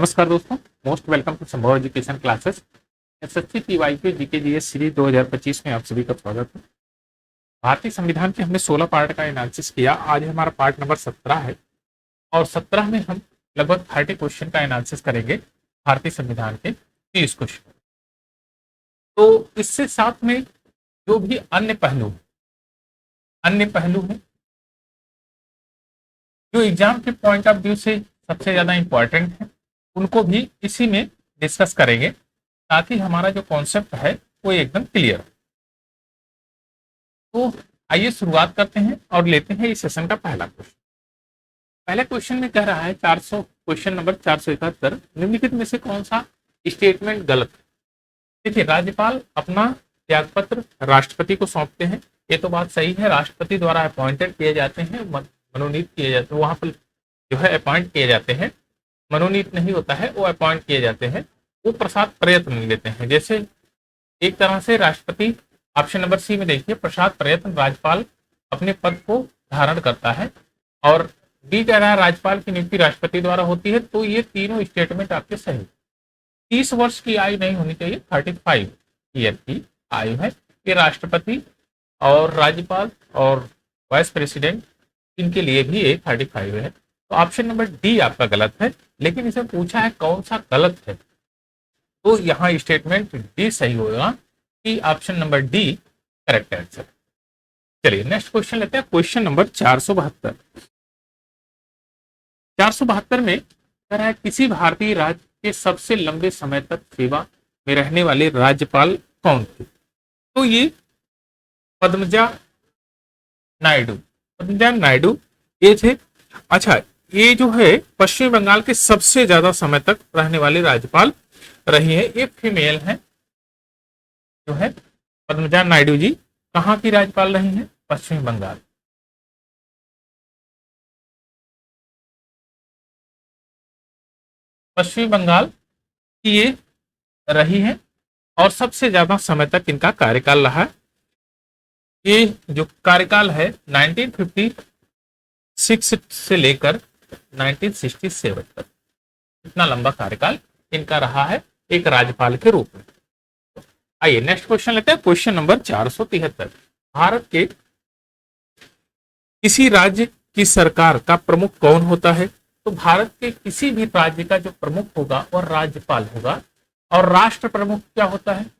नमस्कार दोस्तों, most welcome to संभव education classes. SSC PYQ GK GS series 2025 में आप सभी का स्वागत है। भारतीय संविधान के हमने 16 पार्ट का एनालिसिस किया। आज हमारा पार्ट नंबर 17 है और 17 में हम लगभग 30 क्वेश्चन का एनालिसिस करेंगे। भारतीय संविधान के 30 क्वेश्चन। तो इससे साथ में जो भी अन्य पहलू हैं जो एग्जाम के पॉइंट ऑफ व्यू से सबसे ज्यादा इंपॉर्टेंट है, उनको भी इसी में डिस्कस करेंगे ताकि हमारा जो कॉन्सेप्ट है वो एकदम क्लियर हो। तो आइए शुरुआत करते हैं और लेते हैं इस सेशन का पहला क्वेश्चन। पहले क्वेश्चन में कह रहा है क्वेश्चन नंबर 471, निम्नलिखित में से कौन सा स्टेटमेंट गलत है। देखिए, राज्यपाल अपना त्यागपत्र राष्ट्रपति को सौंपते हैं, ये तो बात सही है। राष्ट्रपति द्वारा अपॉइंटेड किए जाते हैं, मनोनीत किए जाते हैं, वहां पर जो है अपॉइंट किए जाते हैं, मनोनीत नहीं होता है, वो अपॉइंट किए जाते हैं। वो प्रसाद प्रयत्न लेते हैं। जैसे एक तरह से राष्ट्रपति, ऑप्शन नंबर सी में देखिए, प्रसाद प्रयत्न राज्यपाल अपने पद को धारण करता है। और बी कह रहा है राज्यपाल की नियुक्ति राष्ट्रपति द्वारा होती है। तो ये तीनों स्टेटमेंट आपके सही। 30 वर्ष की आयु नहीं होनी चाहिए, 35 ईयर की आयु है। ये राष्ट्रपति और राज्यपाल और वाइस प्रेसिडेंट, इनके लिए भी ये 35 है। तो ऑप्शन नंबर डी आपका गलत है। लेकिन इसे पूछा है कौन सा गलत है, तो यहाँ स्टेटमेंट डी सही होगा कि option number D correct answer. चलिए नेक्स्ट क्वेश्चन लेते हैं, क्वेश्चन नंबर 472। 472 में कह रहा है किसी भारतीय राज्य के सबसे लंबे समय तक सेवा में रहने वाले राज्यपाल कौन थे। तो ये पद्मजा नायडू ये थे। अच्छा, ये जो है पश्चिम बंगाल के सबसे ज्यादा समय तक रहने वाले राज्यपाल रही है। ये फीमेल है जो है पद्मजा नायडू जी। कहाँ की राज्यपाल रही हैं? पश्चिम बंगाल। पश्चिम बंगाल की ये रही है और सबसे ज्यादा समय तक इनका कार्यकाल रहा। ये जो कार्यकाल है 1956 से लेकर 1967 तक, इतना लंबा कार्यकाल इनका रहा है एक राज्यपाल के रूप में। आइए नेक्स्ट क्वेश्चन लेते हैं, क्वेश्चन नंबर 473। भारत के किसी राज्य की सरकार का प्रमुख कौन होता है। तो भारत के किसी भी राज्य का जो प्रमुख होगा वह राज्यपाल होगा। और राष्ट्र प्रमुख क्या होता है?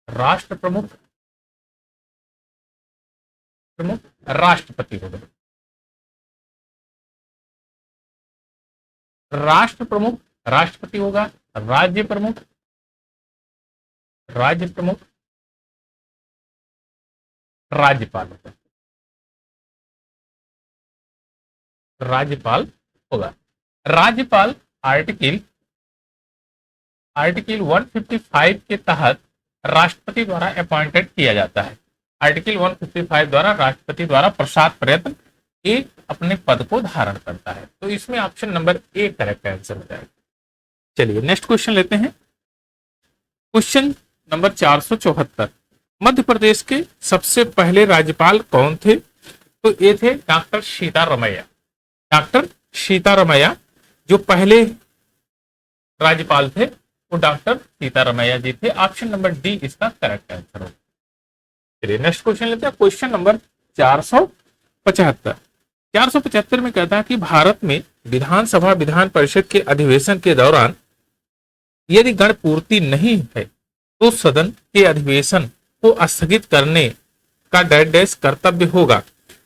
राष्ट्र प्रमुख राष्ट्रपति होगा। राष्ट्र प्रमुख राष्ट्रपति होगा। राज्य प्रमुख राज्यपाल होगा। राज्यपाल आर्टिकल 155 के तहत राष्ट्रपति द्वारा अपॉइंटेड किया जाता है। आर्टिकल 155 द्वारा राष्ट्रपति द्वारा प्रसाद प्रयत्न एक अपने पद को धारण करता है। तो इसमें option number A correct answer हो जाएगा। चलिए नेक्स्ट क्वेश्चन लेते हैं, क्वेश्चन नंबर 474। मध्य प्रदेश के सबसे पहले राज्यपाल कौन थे। तो ये थे डॉक्टर सीतारमैया जो पहले राज्यपाल थे, वो डॉक्टर सीतारमैया जी थे। ऑप्शन नंबर डी इसका करेक्ट आंसर होगा। चलिए नेक्स्ट क्वेश्चन लेते हैं, क्वेश्चन नंबर 475। 475 में कहता है कि भारत में विधानसभा विधान परिषद के अधिवेशन के दौरान यदि गण पूर्ति नहीं है तो सदन के अधिवेशन को स्थगित करने का डैश कर्तव्य होगा।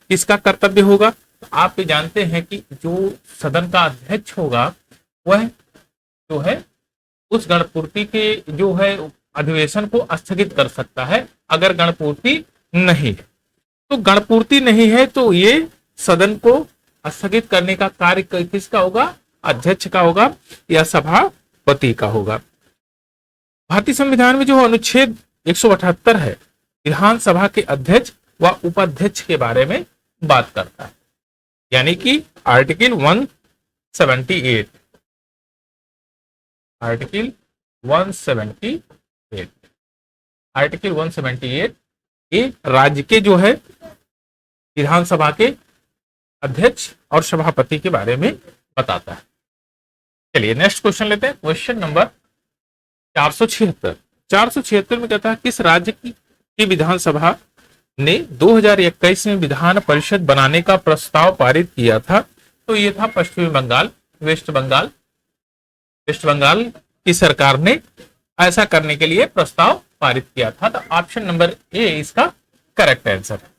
किसका कर्तव्य होगा? तो आप भी जानते हैं कि जो सदन का अध्यक्ष होगा वह जो है उस गणपूर्ति के जो है अधिवेशन को स्थगित कर सकता है अगर गणपूर्ति नहीं है। तो गणपूर्ति नहीं है तो ये सदन को स्थगित करने का कार्य किसका होगा? अध्यक्ष का होगा या सभापति का होगा। भारतीय संविधान में जो अनुच्छेद 178 है विधानसभा के अध्यक्ष व उपाध्यक्ष के बारे में बात करता है, यानी कि आर्टिकल 178। आर्टिकल 178 ये राज्य के जो है विधानसभा के अध्यक्ष और सभापति के बारे में बताता है। चलिए नेक्स्ट क्वेश्चन लेते हैं। Question number 476। 476 में कहता है किस राज्य की विधानसभा ने 2021 में विधान परिषद बनाने का प्रस्ताव पारित किया था? तो ये था पश्चिमी बंगाल, वेस्ट बंगाल। वेस्ट बंगाल की सरकार ने ऐसा करने के लिए प्रस्ताव पारित किया था। तो ऑप्शन नंबर ए इसका करेक्ट आंसर है।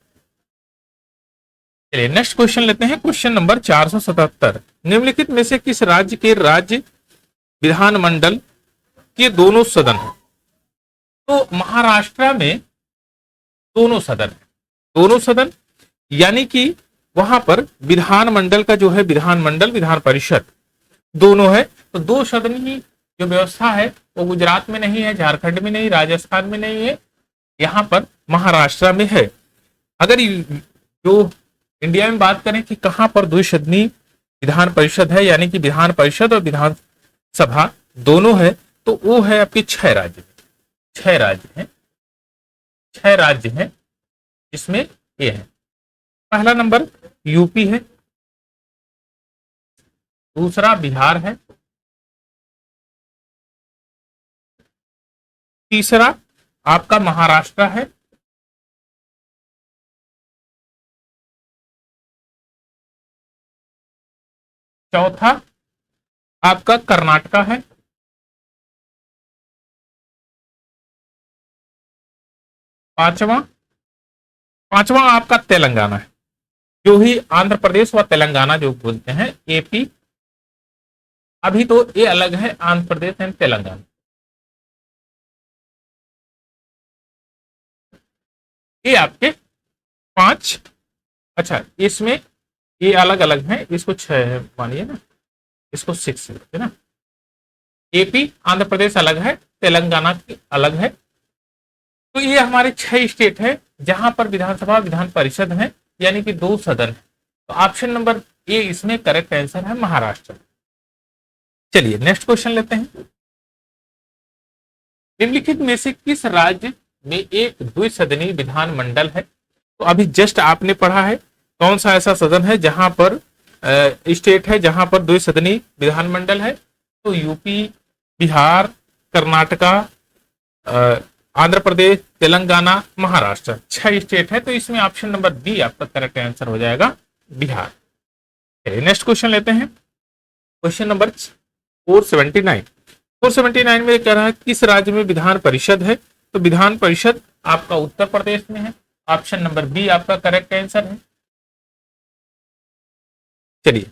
चलिए नेक्स्ट क्वेश्चन लेते हैं। Question number 477। निम्नलिखित में से किस राज्य के राज्य विधानमंडल के दोनों सदन हैं? तो महाराष्ट्र में दोनों सदन है। दोनों सदन यानी कि वहां पर विधानमंडल का जो है विधानमंडल विधान परिषद दोनों है। तो दो सदन ही जो व्यवस्था है वो गुजरात में नहीं है, झारखंड में नहीं, राजस्थान में नहीं है, यहां पर महाराष्ट्र में है। अगर जो इंडिया में बात करें कि कहां पर द्विसदनी विधान परिषद है यानी कि विधान परिषद और विधानसभा दोनों है, तो वो है आपके 6 राज्य। 6 राज्य हैं, 6 राज्य हैं जिसमें ये है। पहला नंबर यूपी है, दूसरा बिहार है, तीसरा आपका महाराष्ट्र है, चौथा आपका कर्नाटका है, पांचवा आपका तेलंगाना है, जो ही आंध्र प्रदेश व तेलंगाना जो बोलते हैं एपी। अभी तो ये अलग है, आंध्र प्रदेश एंड तेलंगाना। ये आपके 5। अच्छा, इसमें ये अलग अलग है, इसको 6 है मानिए ना, इसको 6 है ना। एपी आंध्र प्रदेश अलग है, तेलंगाना की अलग है। तो ये हमारे 6 स्टेट है जहां पर विधानसभा विधान परिषद है यानी कि 2 सदन है। तो ऑप्शन नंबर ए इसमें करेक्ट आंसर है महाराष्ट्र। चलिए नेक्स्ट क्वेश्चन लेते हैं। निम्नलिखित में से किस राज्य में एक द्विसदनीय विधानमंडल है? तो अभी जस्ट आपने पढ़ा है कौन सा ऐसा सदन है जहां पर स्टेट है जहां पर द्विसदनीय विधानमंडल है? तो यूपी, बिहार, कर्नाटका, आंध्र प्रदेश, तेलंगाना, महाराष्ट्र, 6 स्टेट है। तो इसमें ऑप्शन नंबर बी आपका करेक्ट आंसर हो जाएगा बिहार। नेक्स्ट क्वेश्चन लेते हैं। Question number 479। 479 में कह रहा है किस राज्य में विधान परिषद है? तो विधान परिषद आपका उत्तर प्रदेश में है। ऑप्शन नंबर बी आपका करेक्ट आंसर है। चलिए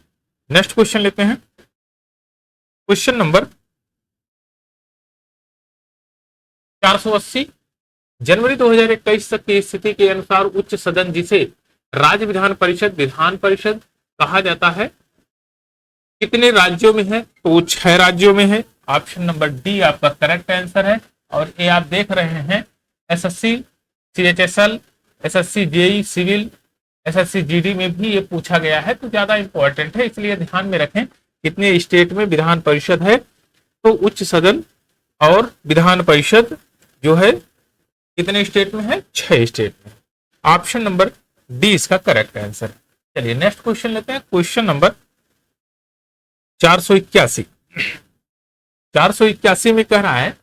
नेक्स्ट क्वेश्चन लेते हैं। Question number 480। जनवरी 2021 तक की स्थिति के अनुसार उच्च सदन जिसे राज्य विधान परिषद कहा जाता है कितने राज्यों में है? तो 6 राज्यों में है। ऑप्शन नंबर डी आपका करेक्ट आंसर है। और ये आप देख रहे हैं SSC, CHSL, SSC JE civil, SSC GD में भी ये पूछा गया है, तो ज्यादा इंपॉर्टेंट है, इसलिए ध्यान में रखें कितने स्टेट में विधान परिषद है। तो उच्च सदन और विधान परिषद जो है कितने स्टेट में है? 6 स्टेट में। ऑप्शन नंबर डी इसका करेक्ट आंसर है। चलिए नेक्स्ट क्वेश्चन लेते हैं। Question number 481। 481 में कह रहा है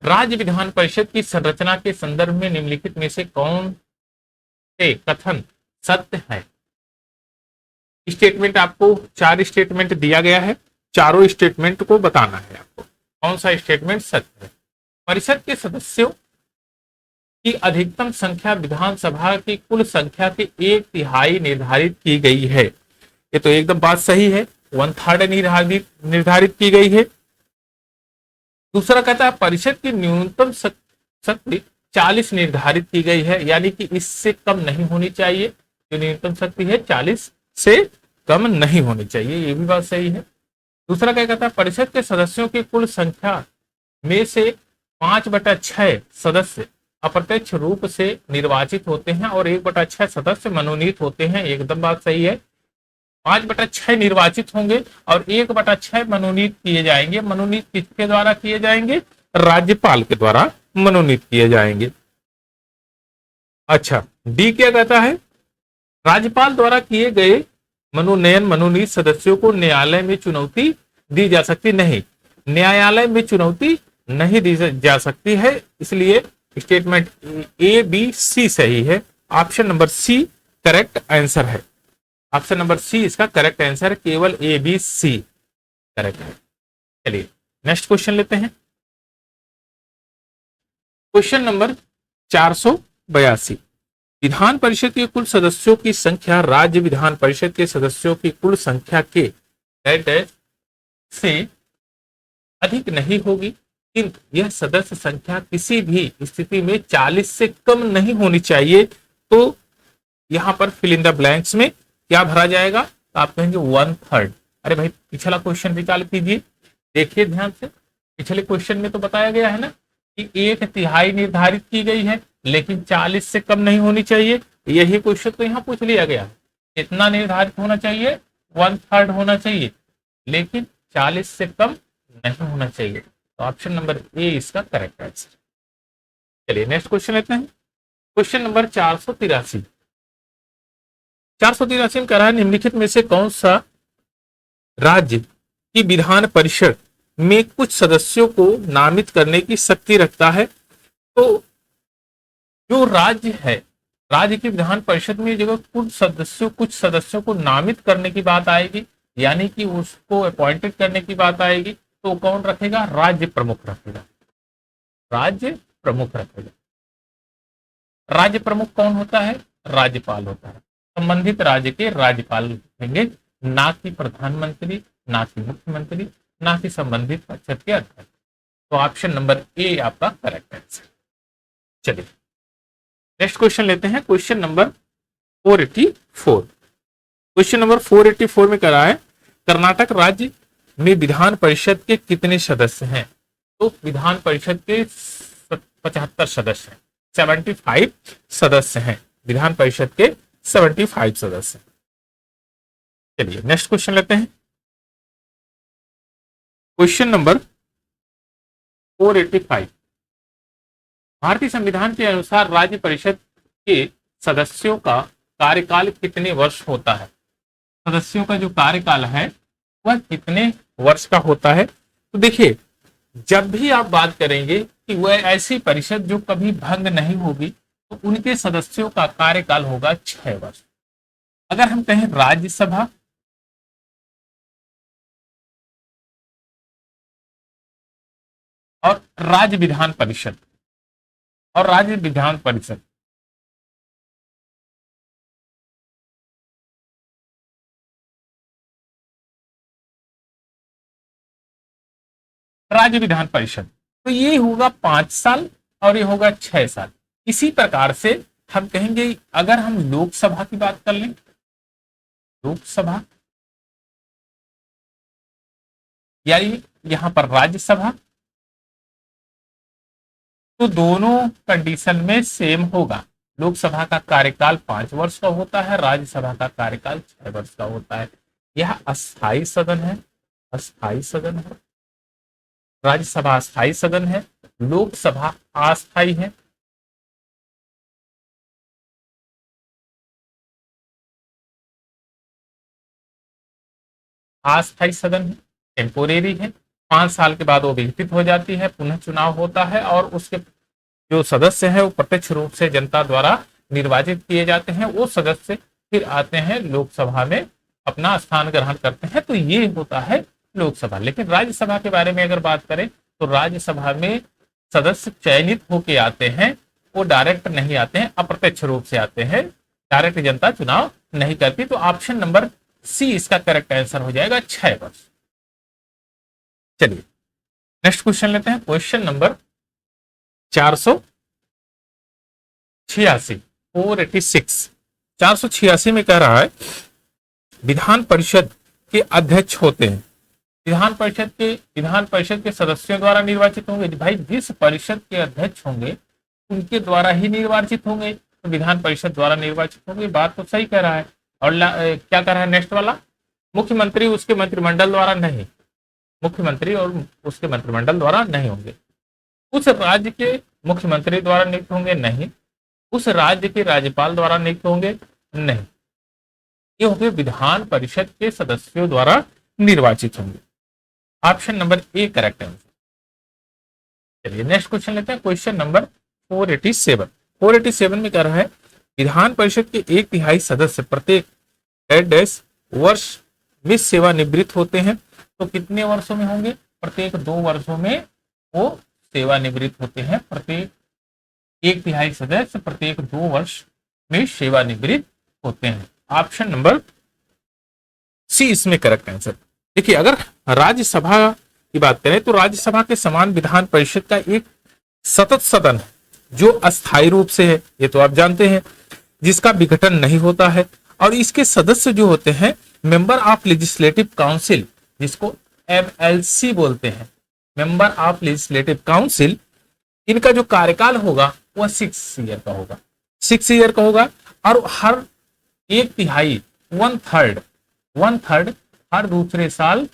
राज्य विधान परिषद की संरचना के संदर्भ में निम्नलिखित में से कौन से कथन सत्य है? स्टेटमेंट आपको 4 स्टेटमेंट दिया गया है, चारों स्टेटमेंट को बताना है आपको कौन सा स्टेटमेंट सत्य है। परिषद के सदस्यों की अधिकतम संख्या विधानसभा की कुल संख्या के 1/3 निर्धारित की गई है। ये तो एकदम बात सही है, 1/3 निर्धारित की गई है। दूसरा कहता है परिषद की न्यूनतम शक्ति 40 निर्धारित की गई है, यानी कि इससे कम नहीं होनी चाहिए। जो न्यूनतम शक्ति है 40 से कम नहीं होनी चाहिए, ये भी बात सही है। दूसरा क्या कहता है परिषद के सदस्यों की कुल संख्या में से 5/6 सदस्य अप्रत्यक्ष रूप से निर्वाचित होते हैं और 1/6 सदस्य मनोनीत होते हैं, एकदम बात सही है। 5/6 निर्वाचित होंगे और 1/6 मनोनीत किए जाएंगे। मनोनीत किसके द्वारा किए जाएंगे? राज्यपाल के द्वारा मनोनीत किए जाएंगे। अच्छा, डी क्या कहता है राज्यपाल द्वारा किए गए मनोनयन मनोनीत सदस्यों को न्यायालय में चुनौती दी जा सकती नहीं, न्यायालय में चुनौती नहीं दी जा सकती है, इसलिए स्टेटमेंट ए बी सी सही है। Option number C correct answer है। ऑप्शन नंबर सी इसका करेक्ट आंसर है, केवल ए बी सी करेक्ट है। चलिए नेक्स्ट क्वेश्चन लेते हैं। क्वेश्चन नंबर 482, विधान परिषद के कुल सदस्यों की संख्या राज्य विधान परिषद के सदस्यों की कुल संख्या के से अधिक नहीं होगी, किंतु यह सदस्य संख्या किसी भी स्थिति में 40 से कम नहीं होनी चाहिए। तो यहां पर फिल इन द ब्लैंक्स में क्या भरा जाएगा, तो आप कहेंगे 1/3। अरे भाई पिछला क्वेश्चन निकाल कीजिए, देखिए ध्यान से। पिछले क्वेश्चन में तो बताया गया है ना कि 1/3 निर्धारित की गई है, लेकिन 40 से कम नहीं होनी चाहिए। यही क्वेश्चन तो यहाँ पूछ लिया गया है, कितना निर्धारित होना चाहिए, 1/3 होना चाहिए, लेकिन 40 से कम नहीं होना चाहिए। तो ऑप्शन नंबर ए इसका करेक्ट आंसर। चलिए नेक्स्ट क्वेश्चन लेते हैं। क्वेश्चन नंबर 483, 483 में कह रहा है निम्नलिखित में से कौन सा राज्य की विधान परिषद में कुछ सदस्यों को नामित करने की शक्ति रखता है। तो जो राज्य है, राज्य की विधान परिषद में जगह कुछ सदस्यों को नामित करने की बात आएगी, यानी कि उसको अपॉइंटेड करने की बात आएगी, तो कौन रखेगा, राज्य प्रमुख रखेगा। राज्य प्रमुख रखेगा। राज्य प्रमुख कौन होता है, राज्यपाल होता है। संबंधित राज्य के राज्यपाल रखेंगे, ना कि प्रधानमंत्री, ना कि मुख्यमंत्री, ना कि संबंधित परिषद के अध्यक्ष। तो ऑप्शन नंबर ए आपका करेक्ट आंसर। चलिए नेक्स्ट क्वेश्चन लेते हैं। क्वेश्चन नंबर 484, क्वेश्चन नंबर 484 में करा है कर्नाटक राज्य में विधान परिषद के कितने सदस्य हैं। तो विधान परिषद के 75 सदस्य हैं, 75 सदस्य हैं, विधान परिषद के 75 सदस्य। चलिए नेक्स्ट क्वेश्चन लेते हैं। क्वेश्चन नंबर 485, भारतीय संविधान के अनुसार राज्य परिषद के सदस्यों का कार्यकाल कितने वर्ष होता है। सदस्यों का जो कार्यकाल है वह कितने वर्ष का होता है। तो देखिए जब भी आप बात करेंगे कि वह ऐसी परिषद जो कभी भंग नहीं होगी, तो उनके सदस्यों का कार्यकाल होगा 6 वर्ष। अगर हम कहें राज्यसभा और राज्य विधान परिषद और राज्य विधान परिषद, राज्य विधान परिषद, तो ये होगा 5 साल और ये होगा 6 साल। इसी प्रकार से हम कहेंगे अगर हम लोकसभा की बात कर लें, लोकसभा यानी यहां पर राज्यसभा, तो दोनों कंडीशन में सेम होगा। लोकसभा का कार्यकाल 5 वर्ष का होता है, राज्यसभा का कार्यकाल 6 वर्ष का होता है। यह अस्थायी सदन है, अस्थायी सदन है। राज्यसभा अस्थायी सदन है, लोकसभा अस्थायी है। अस्थायी सदन है, टेम्पोरेरी है। 5 साल के बाद वो विघटित हो जाती है, पुनः चुनाव होता है और उसके जो सदस्य हैं वो प्रत्यक्ष रूप से जनता द्वारा निर्वाचित किए जाते हैं। वो सदस्य फिर आते हैं लोकसभा में अपना स्थान ग्रहण करते हैं। तो ये होता है लोकसभा। लेकिन राज्यसभा के बारे में अगर बात करें तो राज्यसभा में सदस्य चयनित होके आते हैं, वो डायरेक्ट नहीं आते हैं, अप्रत्यक्ष रूप से आते हैं, डायरेक्ट जनता चुनाव नहीं करती। तो ऑप्शन नंबर सी इसका करेक्ट आंसर हो जाएगा, 6 वर्ष। चलिए नेक्स्ट क्वेश्चन लेते हैं। क्वेश्चन नंबर 486, 486, 486 में कह रहा है विधान परिषद के अध्यक्ष होते हैं, विधान परिषद के सदस्यों द्वारा निर्वाचित होंगे। भाई जिस परिषद के अध्यक्ष होंगे उनके द्वारा ही निर्वाचित होंगे, तो विधान परिषद द्वारा निर्वाचित होंगे। बात तो सही कह रहा है। और क्या कह रहा है नेक्स्ट वाला, मुख्यमंत्री उसके मंत्रिमंडल द्वारा नहीं, मुख्यमंत्री और उसके मंत्रिमंडल द्वारा नहीं होंगे। उस राज्य के मुख्यमंत्री द्वारा नियुक्त होंगे, नहीं। उस राज्य के राज्यपाल द्वारा नियुक्त होंगे, नहीं। ये होंगे विधान परिषद के सदस्यों द्वारा निर्वाचित होंगे। Option number A correct answer. चलिए नेक्स्ट क्वेश्चन लेते हैं, क्वेश्चन नंबर 487। 487 में कह रहा है विधान परिषद के 1/3 सदस्य प्रत्येक डैश वर्ष में सेवानिवृत्त होते हैं, तो कितने वर्षों में होंगे? प्रत्येक 2 वर्षों में वो सेवानिवृत्त होते हैं। प्रत्येक 1/3 सदस्य प्रत्येक 2 वर्ष में सेवानिवृत्त होते हैं। ऑप्शन नंबर सी इसमें करेक्ट आंसर। देखिए अगर राज्यसभा की बात करें तो राज्यसभा के समान विधान परिषद का एक सतत सदन जो अस्थायी रूप से है, ये तो आप जानते हैं, जिसका विघटन नहीं होता है, और इसके सदस्य जो होते हैं मेंबर ऑफ लेजिस्लेटिव काउंसिल, जिसको एमएलसी बोलते हैं, मेंबर ऑफ लेजिस्लेटिव काउंसिल, इनका जो कार्यकाल होगा वह 6 ईयर का होगा। 6 ईयर का होगा और हर 1/3 1/3 हर दूसरे साल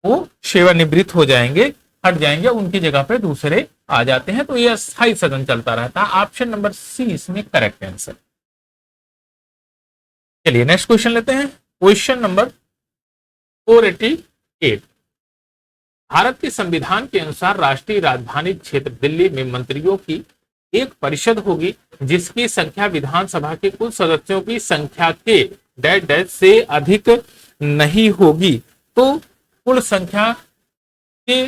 वो सेवानिवृत्त हो जाएंगे, हट जाएंगे, उनकी जगह पे दूसरे आ जाते हैं, तो यह अस्थायी सदन चलता रहता है। ऑप्शन नंबर सी इसमें करेक्ट आंसर। चलिए नेक्स्ट क्वेश्चन लेते हैं, क्वेश्चन नंबर 488। भारत के संविधान के अनुसार राष्ट्रीय राजधानी क्षेत्र दिल्ली में मंत्रियों की एक परिषद होगी जिसकी संख्या विधानसभा के कुल सदस्यों की संख्या के डैश से अधिक नहीं होगी। तो कुल संख्या के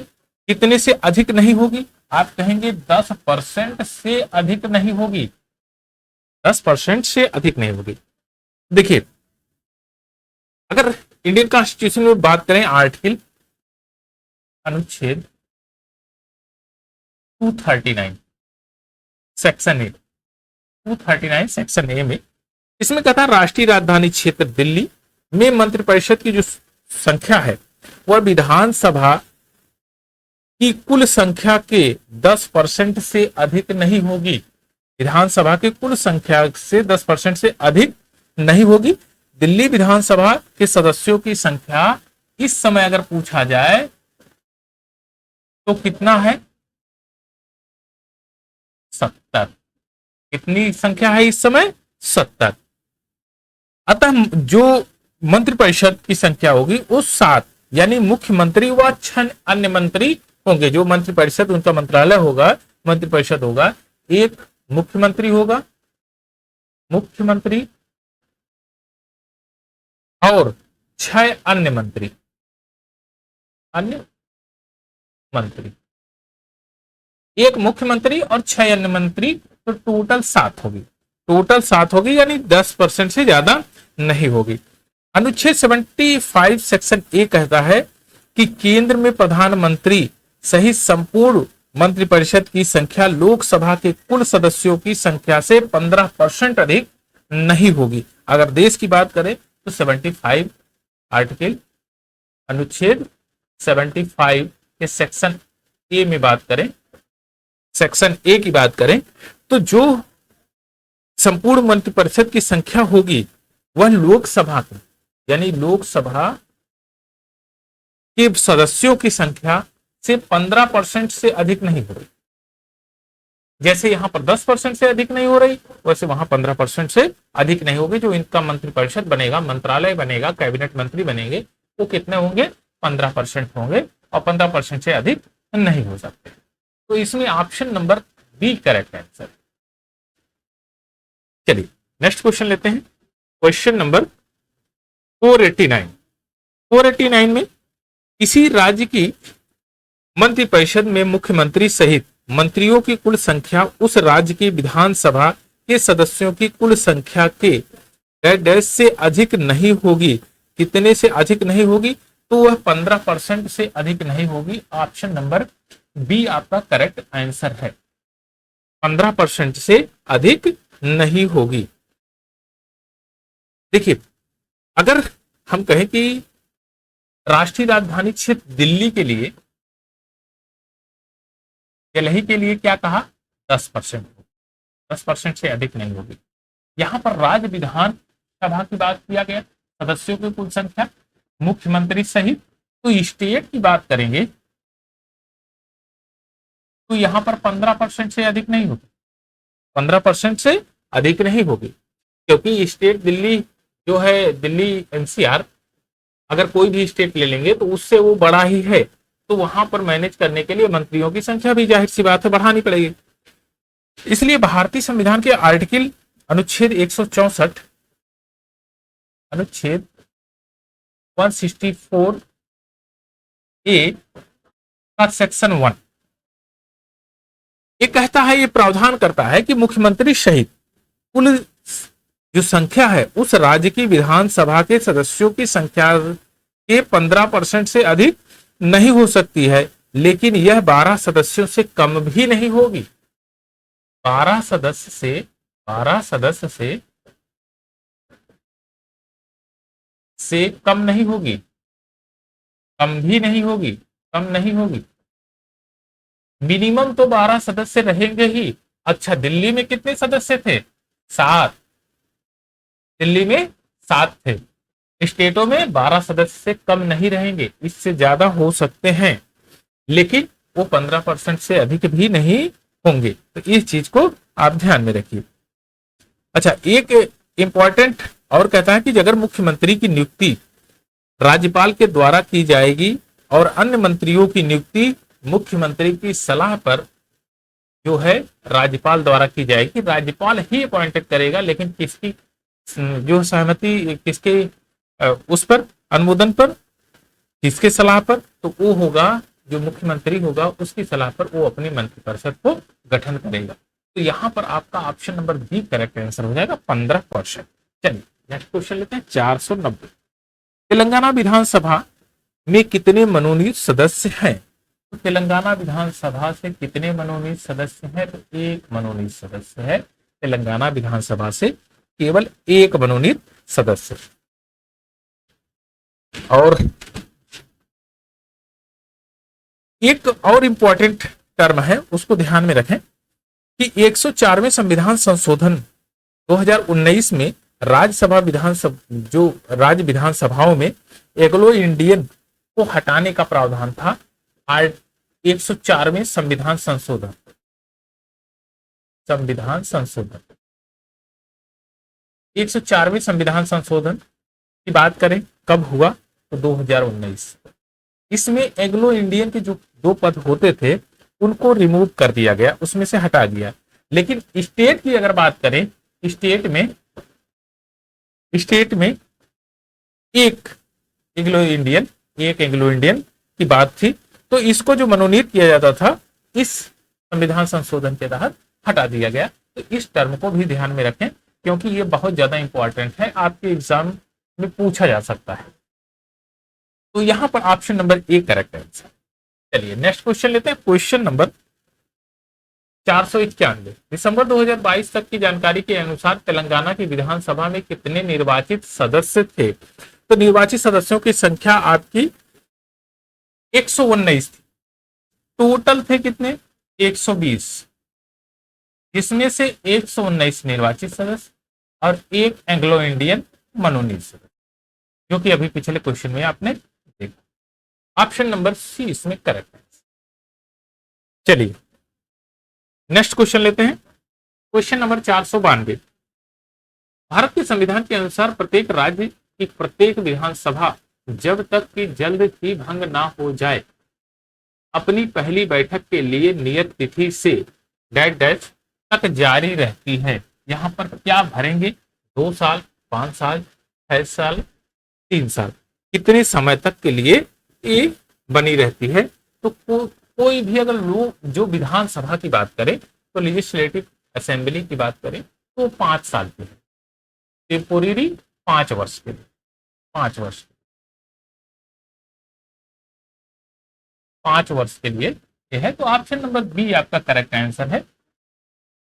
कितने से अधिक नहीं होगी? आप कहेंगे 10% से अधिक नहीं होगी। 10% से अधिक नहीं होगी। देखिए अगर इंडियन कॉन्स्टिट्यूशन में बात करें, आर्टिकल अनुच्छेद 239 सेक्शन ए, 239 सेक्शन ए में इसमें कहता है राष्ट्रीय राजधानी क्षेत्र दिल्ली में मंत्रिपरिषद की जो संख्या है वह विधानसभा की कुल संख्या के 10% से अधिक नहीं होगी। विधानसभा की कुल संख्या से 10% से अधिक नहीं होगी। दिल्ली विधानसभा के सदस्यों की संख्या इस समय अगर पूछा जाए तो कितना है? 70। कितनी संख्या है इस समय? 70। अतः जो मंत्रिपरिषद की संख्या होगी वो 7, यानी मुख्यमंत्री व 6 अन्य मंत्री होंगे। जो मंत्रिपरिषद उनका मंत्रालय होगा, मंत्रिपरिषद होगा, एक मुख्यमंत्री होगा, मुख्यमंत्री और 6 अन्य मंत्री, अन्य मंत्री, एक मुख्यमंत्री और 6 अन्य मंत्री, तो टोटल 7 होगी। टोटल 7 होगी, यानी 10% से ज्यादा नहीं होगी। अनुच्छेद 75 सेक्शन ए कहता है कि केंद्र में प्रधानमंत्री सहित संपूर्ण मंत्रिपरिषद की संख्या लोकसभा के कुल सदस्यों की संख्या से 15% अधिक नहीं होगी। अगर देश की बात करें तो 75 आर्टिकल अनुच्छेद 75 के सेक्शन ए में बात करें, सेक्शन ए की बात करें, तो जो संपूर्ण मंत्रिपरिषद की संख्या होगी वह लोकसभा की, यानी लोकसभा के सदस्यों की संख्या से 15% से अधिक नहीं हो रही। जैसे यहां पर 10% से अधिक नहीं हो रही, वैसे वहां 15% से अधिक नहीं होगी। जो इनका मंत्रिपरिषद बनेगा, मंत्रालय बनेगा, कैबिनेट मंत्री बनेंगे, वो कितने होंगे? 15% होंगे, और 15% से अधिक नहीं हो सकते। तो इसमें option number B correct answer. चलिए नेक्स्ट क्वेश्चन लेते हैं, क्वेश्चन नंबर 489। 489 में किसी राज्य की मंत्रिपरिषद में मुख्यमंत्री सहित मंत्रियों की कुल संख्या उस राज्य की विधानसभा के सदस्यों की कुल संख्या के डैश से अधिक नहीं होगी। कितने से अधिक नहीं होगी? तो वह 15% से अधिक नहीं होगी। ऑप्शन नंबर बी आपका करेक्ट आंसर है। 15% से अधिक नहीं होगी। देखिए अगर हम कहें कि राष्ट्रीय राजधानी क्षेत्र दिल्ली के लिए, दिल्ली के लिए क्या कहा? 10%। 10% से अधिक नहीं होगी। यहां पर राज्य विधानसभा की बात किया गया, सदस्यों की कुल संख्या मुख्यमंत्री सहित। तो स्टेट की बात करेंगे तो यहां पर 15% से अधिक नहीं होगी। 15% से अधिक नहीं होगी, क्योंकि स्टेट दिल्ली जो है, दिल्ली एनसीआर, अगर कोई भी स्टेट ले लेंगे तो उससे वो बड़ा ही है। तो वहां पर मैनेज करने के लिए मंत्रियों की संख्या भी जाहिर सी बात है बढ़ानी पड़ेगी। इसलिए भारतीय संविधान के आर्टिकल अनुच्छेद 164, अनुच्छेद 164 ए का सेक्शन 1 ये कहता है, ये प्रावधान करता है कि मुख्यमंत्री सहित कुल जो संख्या है उस राज्य की विधानसभा के सदस्यों की संख्या के 15% से अधिक नहीं हो सकती है, लेकिन यह 12 सदस्यों से कम भी नहीं होगी। 12 सदस्य से कम नहीं होगी, कम भी नहीं होगी, कम नहीं होगी। मिनिमम तो 12 सदस्य रहेंगे ही। अच्छा, दिल्ली में कितने सदस्य थे? 7। दिल्ली में 7 थे। स्टेटों में 12 सदस्य से कम नहीं रहेंगे, इससे ज्यादा हो सकते हैं, लेकिन वो 15% से अधिक भी नहीं होंगे। तो इस चीज को आप ध्यान में रखिए। अच्छा, एक इंपॉर्टेंट और कहता है कि अगर मुख्यमंत्री की नियुक्ति राज्यपाल के द्वारा की जाएगी और अन्य मंत्रियों की नियुक्ति मुख्यमंत्री की सलाह पर जो है राज्यपाल द्वारा की जाएगी। राज्यपाल ही अपॉइंटेड करेगा, लेकिन किसकी जो सहमति, किसके उस पर अनुमोदन पर, किसके सलाह पर, तो वो होगा जो मुख्यमंत्री होगा उसकी सलाह पर वो अपनी मंत्रिपरिषद को गठन करेगा। तो यहां पर आपका option number B correct answer हो जाएगा, 15%। चलिए नेक्स्ट क्वेश्चन लेते हैं, 490। तेलंगाना विधानसभा में कितने मनोनीत सदस्य हैं? तो तेलंगाना विधानसभा से कितने मनोनीत सदस्य हैं? तो 1 मनोनीत सदस्य है। तेलंगाना विधानसभा से केवल 1 मनोनीत सदस्य। और एक और इंपॉर्टेंट टर्म है, उसको ध्यान में रखें कि 104वें संविधान संशोधन 2019 में राज्यसभा विधानसभा जो राज्य विधानसभाओं में एंग्लो इंडियन को हटाने का प्रावधान था। 104वें संविधान संशोधन 104वें संविधान संशोधन की बात करें कब हुआ? तो 2019। इसमें एंग्लो इंडियन के जो 2 पद होते थे उनको रिमूव कर दिया गया, उसमें से हटा दिया। लेकिन स्टेट की अगर बात करें, स्टेट में एक एंग्लो इंडियन की बात थी, तो इसको जो मनोनीत किया जाता था इस संविधान संशोधन के तहत हटा दिया गया। तो इस टर्म को भी ध्यान में रखें, क्योंकि ये बहुत ज्यादा इंपॉर्टेंट है, आपके एग्जाम में पूछा जा सकता है। तो यहां पर option number A correct answer. चलिए नेक्स्ट क्वेश्चन लेते हैं, क्वेश्चन नंबर 491। दिसंबर 2022 तक की जानकारी के अनुसार तेलंगाना की विधानसभा में कितने निर्वाचित सदस्य थे? तो निर्वाचित सदस्यों की संख्या आपकी 119 थी। टोटल थे कितने? 120, जिसमें से 119 निर्वाचित सदस्य और 1 एंग्लो इंडियन मनोनीत सदस्य, जो कि अभी पिछले क्वेश्चन में आपने देखा। ऑप्शन नंबर सी इसमें करेक्ट है। चलिए नेक्स्ट क्वेश्चन लेते हैं, क्वेश्चन नंबर 492। भारत के संविधान के अनुसार प्रत्येक राज्य की प्रत्येक विधानसभा जब तक कि जल्द ही भंग ना हो जाए अपनी पहली बैठक के लिए नियत तिथि से डैश डैश तक जारी रहती है। यहां पर क्या भरेंगे? 2 साल, 5 साल, 6 साल, 3 साल, कितने समय तक के लिए ये बनी रहती है? तो कोई भी अगर लोग जो विधानसभा की बात करें, तो लेजिस्लेटिव असेंबली की बात करें, तो 5 साल की है। टेम्पोरेरी 5 वर्ष के लिए, 5 वर्ष, 5 वर्ष के लिए यह है। तो ऑप्शन नंबर बी आपका करेक्ट आंसर है।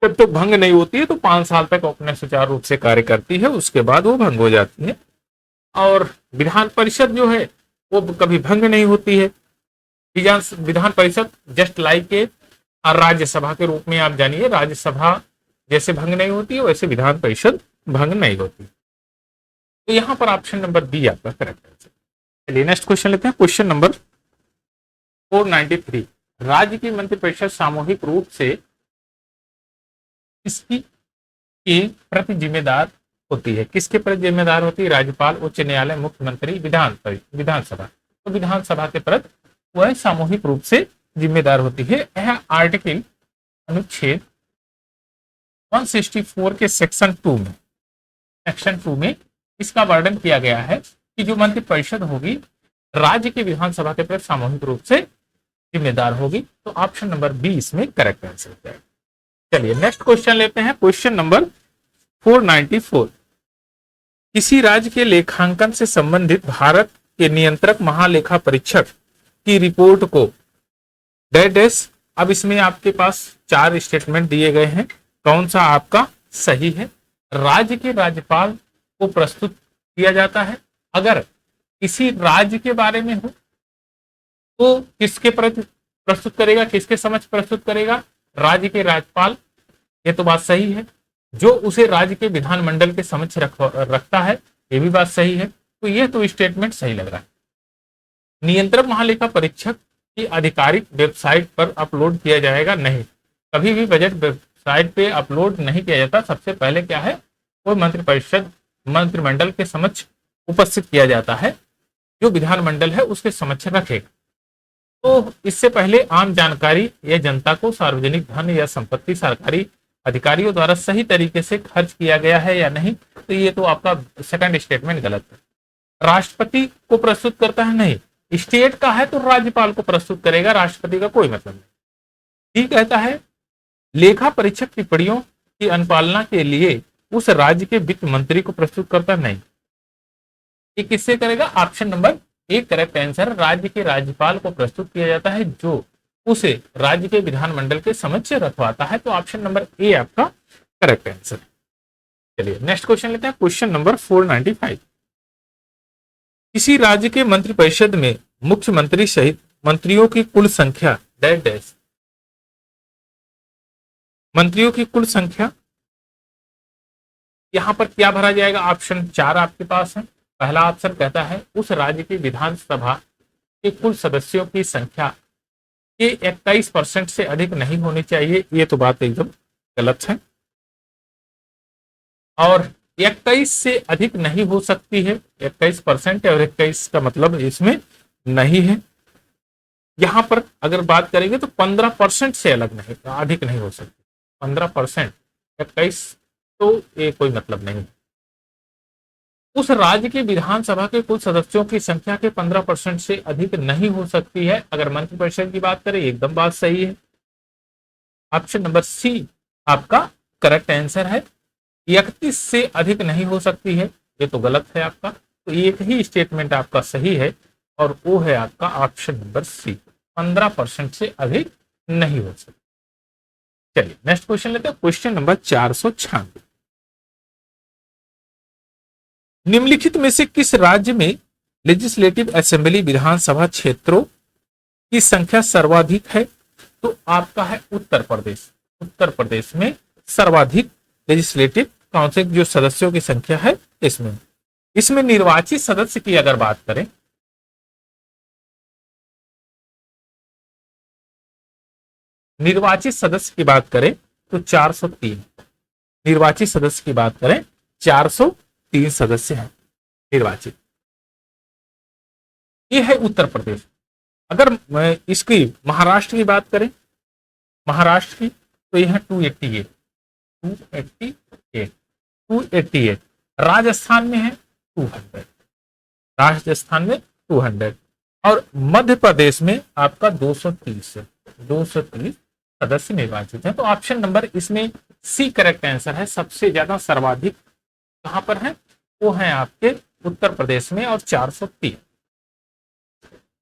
जब तक भंग नहीं होती है तो 5 साल तक अपने सुचारू रूप से कार्य करती है, उसके बाद वो भंग हो जाती है। और विधान परिषद जो है वो कभी भंग नहीं होती है। विधान परिषद जस्ट लाइक के राज्यसभा के रूप में आप जानिए, राज्यसभा जैसे भंग नहीं होती है वैसे विधान परिषद भंग नहीं होती। तो यहां पर ऑप्शन नंबर बी आपका करेक्ट आंसर। चलिए नेक्स्ट क्वेश्चन लेते हैं, क्वेश्चन नंबर 493। राज्य की मंत्रिपरिषद सामूहिक रूप से किसकी के प्रति जिम्मेदार होती है? किसके प्रति जिम्मेदार होती है? राज्यपाल, उच्च न्यायालय, मुख्यमंत्री, विधानसभा। तो विधानसभा के प्रति वह सामूहिक रूप से जिम्मेदार होती है। यह आर्टिकल अनुच्छेद 164 के सेक्शन 2 में इसका वर्णन किया गया है कि जो मंत्रिपरिषद होगी राज्य के विधानसभा के प्रति सामूहिक रूप से जिम्मेदार होगी। तो ऑप्शन नंबर बी इसमें करेक्ट आंसर है। चलिए नेक्स्ट क्वेश्चन लेते हैं, क्वेश्चन नंबर 494। किसी राज्य के लेखांकन से संबंधित भारत के नियंत्रक महालेखा परीक्षक की रिपोर्ट को डैश। अब इसमें आपके पास 4 स्टेटमेंट दिए गए हैं, कौन सा आपका सही है। राज्य के राज्यपाल को प्रस्तुत किया जाता है। अगर किसी राज्य के बारे में हो तो किसके प्रति प्रस्तुत करेगा, किसके समक्ष प्रस्तुत करेगा, राज्य के राज्यपाल। ये तो बात सही है। जो उसे राज्य के विधानमंडल के समक्ष रखता है, ये भी बात सही है। तो ये तो स्टेटमेंट सही लग रहा है। नियंत्रक महालेखा परीक्षक की आधिकारिक वेबसाइट पर अपलोड किया जाएगा नहीं, कभी भी बजट वेबसाइट पे अपलोड नहीं किया जाता। सबसे पहले क्या है, वो मंत्रिमंडल के समक्ष उपस्थित किया जाता है, जो विधानमंडल है उसके समक्ष रखेगा। तो इससे पहले आम जानकारी या जनता को सार्वजनिक धन या संपत्ति सरकारी अधिकारियों द्वारा सही तरीके से खर्च किया गया है या नहीं, तो ये तो आपका सेकंड स्टेटमेंट गलत है। राष्ट्रपति को प्रस्तुत करता है नहीं, स्टेट का है तो राज्यपाल को प्रस्तुत करेगा, राष्ट्रपति का कोई मतलब नहीं। ठीक कहता है लेखा परीक्षक टिप्पणियों की अनुपालना के लिए उस राज्य के वित्त मंत्री को प्रस्तुत करता नहीं, ये किससे करेगा। ऑप्शन नंबर एक करेक्ट आंसर, राज्य के राज्यपाल को प्रस्तुत किया जाता है जो उसे राज्य के विधानमंडल के समक्ष रखवाता है। तो ऑप्शन नंबर ए आपका करेक्ट आंसर। चलिए नेक्स्ट क्वेश्चन लेते हैं, क्वेश्चन नंबर 495। किसी राज्य के मंत्रिपरिषद में मुख्यमंत्री सहित मंत्रियों की कुल संख्या डैश। मंत्रियों की कुल संख्या, यहां पर क्या भरा जाएगा, ऑप्शन 4 आपके पास है। पहला ऑप्शन कहता है उस राज्य की विधानसभा के कुल सदस्यों की संख्या के 21% से अधिक नहीं होनी चाहिए, ये तो बात एकदम गलत है। और 21 से अधिक नहीं हो सकती है, 21% और 21 का मतलब इसमें नहीं है। यहां पर अगर बात करेंगे तो 15% से अलग नहीं, अधिक नहीं हो सकती। 15%, 21 तो ये कोई मतलब नहीं। उस राज्य के विधानसभा के कुल सदस्यों की संख्या के 15% से अधिक नहीं हो सकती है। अगर मंत्रिपरिषद की बात करें, एकदम बात सही है। ऑप्शन नंबर सी आपका करेक्ट आंसर है। 31 से अधिक नहीं हो सकती है, ये तो गलत है आपका। तो एक ही स्टेटमेंट आपका सही है और वो है आपका ऑप्शन नंबर सी, 15% से अधिक नहीं हो सकती। चलिए नेक्स्ट क्वेश्चन लेते हैं, क्वेश्चन नंबर 496। निम्नलिखित में से किस राज्य में लेजिस्लेटिव असेंबली विधानसभा क्षेत्रों की संख्या सर्वाधिक है। तो आपका है उत्तर प्रदेश। उत्तर प्रदेश में सर्वाधिक लेजिस्लेटिव काउंसिल जो सदस्यों की संख्या है इसमें निर्वाचित सदस्य की अगर बात करें, निर्वाचित सदस्य की बात करें तो 403। निर्वाचित सदस्य की बात करें 403 सदस्य हैं निर्वाचित। ये है उत्तर प्रदेश। अगर इसकी महाराष्ट्र की बात करें, महाराष्ट्र की, तो यह 288। राजस्थान में है 200, राजस्थान में 200 और मध्य प्रदेश में आपका 230 सदस्य निर्वाचित हैं। तो ऑप्शन नंबर इसमें सी करेक्ट आंसर है। सबसे ज्यादा सर्वाधिक कहां पर है, वो है आपके उत्तर प्रदेश में और 403।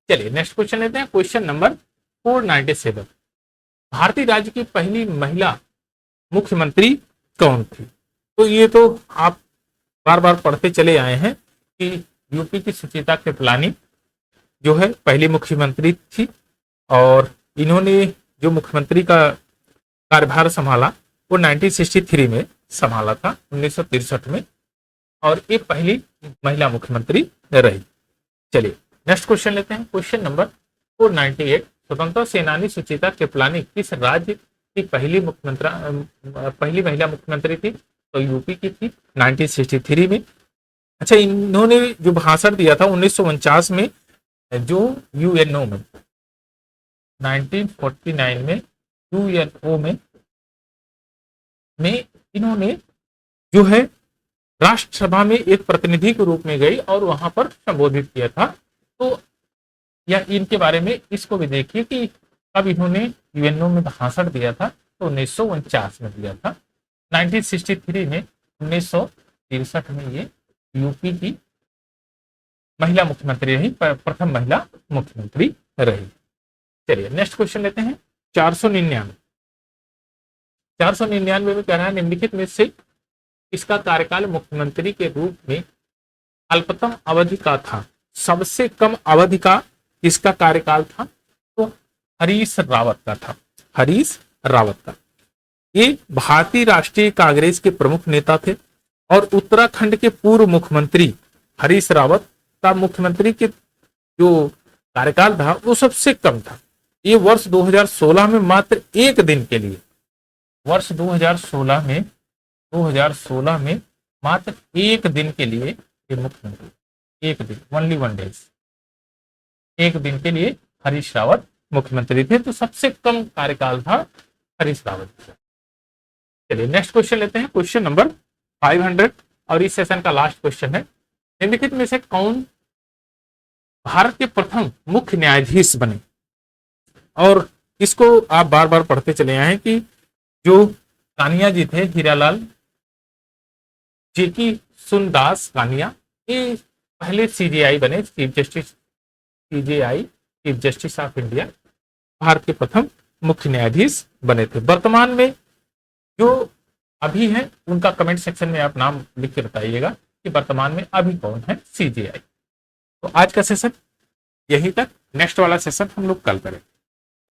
चलिए नेक्स्ट क्वेश्चन लेते हैं, क्वेश्चन नंबर 497। भारतीय राज्य की पहली महिला मुख्यमंत्री कौन थी। तो ये तो आप बार बार पढ़ते चले आए हैं कि यूपी की सुचिता कृपलानी जो है पहली मुख्यमंत्री थी और इन्होंने जो मुख्यमंत्री का कार्यभार संभाला वो 1963 में संभाला था, 1963 में, और ये पहली महिला मुख्यमंत्री रही। चलिए नेक्स्ट क्वेश्चन लेते हैं, क्वेश्चन नंबर 498। स्वतंत्रता सेनानी सुचिता कृपलानी किस राज्य की पहली महिला मुख्यमंत्री थी। तो यूपी की थी 1963 में। अच्छा, इन्होंने जो भाषण दिया था 1949 में जो यूएनओ में 1949 में यूएनओ में इन्होंने जो है राष्ट्रसभा में एक प्रतिनिधि के रूप में गई और वहां पर संबोधित किया था। तो या इनके बारे में इसको भी देखिए कि कब इन्होंने यूएनओ में भाषण दिया था, तो 1949 में दिया था। 1963 में 1963 में ये यूपी की महिला मुख्यमंत्री रही, प्रथम महिला मुख्यमंत्री रही। चलिए नेक्स्ट क्वेश्चन लेते हैं। 499 में कह रहा है निम्नलिखित में से इसका कार्यकाल मुख्यमंत्री के रूप में अल्पतम अवधि का था, सबसे कम अवधि का इसका कार्यकाल था, तो हरीश रावत का था। हरीश रावत का ये भारतीय राष्ट्रीय कांग्रेस के प्रमुख नेता थे और उत्तराखंड के पूर्व मुख्यमंत्री हरीश रावत का मुख्यमंत्री के जो कार्यकाल था वो सबसे कम था। ये वर्ष 2016 में मात्र एक दिन के लिए, वर्ष 2016 में मात्र एक दिन के लिए ये मुख्यमंत्री, एक दिन, ओनली 1 डे, एक दिन के लिए हरीश रावत मुख्यमंत्री थे, तो सबसे कम कार्यकाल था हरीश रावत का। चलिए नेक्स्ट क्वेश्चन लेते हैं, क्वेश्चन नंबर 500 और इस सेशन का लास्ट क्वेश्चन है। निम्नलिखित में से कौन भारत के प्रथम मुख्य न्यायाधीश बने? और इसको आप बार बार पढ़ते चले आए कि जो कानिया जी थे, हीरालाल जेकी सुनदास कानिया, ये पहले सीजेआई बने, chief justice, CJI chief justice of India, Bharat के प्रथम मुख्य न्यायाधीश बने थे। वर्तमान में जो अभी है उनका कमेंट सेक्शन में आप नाम लिख के बताइएगा कि वर्तमान में अभी कौन है सीजेआई। तो आज का सेशन यहीं तक, नेक्स्ट वाला सेशन हम लोग कल करें।